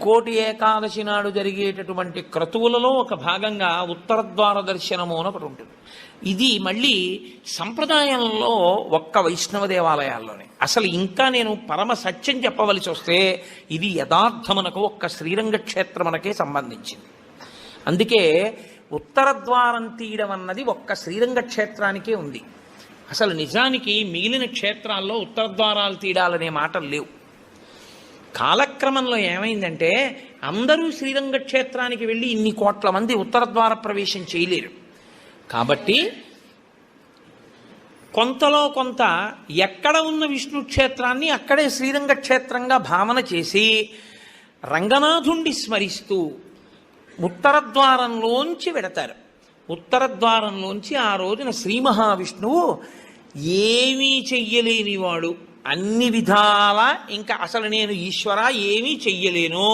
ముక్కోటి ఏకాదశి నాడు జరిగేటటువంటి క్రతువులలో ఒక భాగంగా ఉత్తర ద్వార దర్శనము అని ఒకటి ఉంటుంది. ఇది మళ్ళీ సంప్రదాయంలో ఒక్క వైష్ణవ దేవాలయాల్లోనే. అసలు ఇంకా నేను పరమ సత్యం చెప్పవలసి వస్తే ఇది యథార్థమునకు ఒక్క శ్రీరంగ క్షేత్రమునకే సంబంధించింది. అందుకే ఉత్తర ద్వారం తీయడం అన్నది ఒక్క శ్రీరంగ క్షేత్రానికే ఉంది. అసలు నిజానికి మిగిలిన క్షేత్రాల్లో ఉత్తర ద్వారాలు తీయడాలనే మాటలు లేవు. కాలక్రమంలో ఏమైందంటే అందరూ శ్రీరంగ క్షేత్రానికి వెళ్ళి ఇన్ని కోట్ల మంది ఉత్తర ద్వార ప్రవేశం చేయలేరు. కాబట్టి కొంతలో కొంత ఎక్కడ ఉన్న విష్ణు క్షేత్రాన్ని అక్కడే శ్రీరంగ క్షేత్రంగా భావన చేసి రంగనాథుణ్ణి స్మరిస్తూ ఉత్తర ద్వారంలోంచి వెడతారు. ఉత్తర ద్వారంలోంచి ఆ రోజున శ్రీ మహావిష్ణువు ఏమీ చెయ్యలేనివాడు, అన్ని విధాలా ఇంకా అసలు నేను ఈశ్వర ఏమీ చెయ్యలేను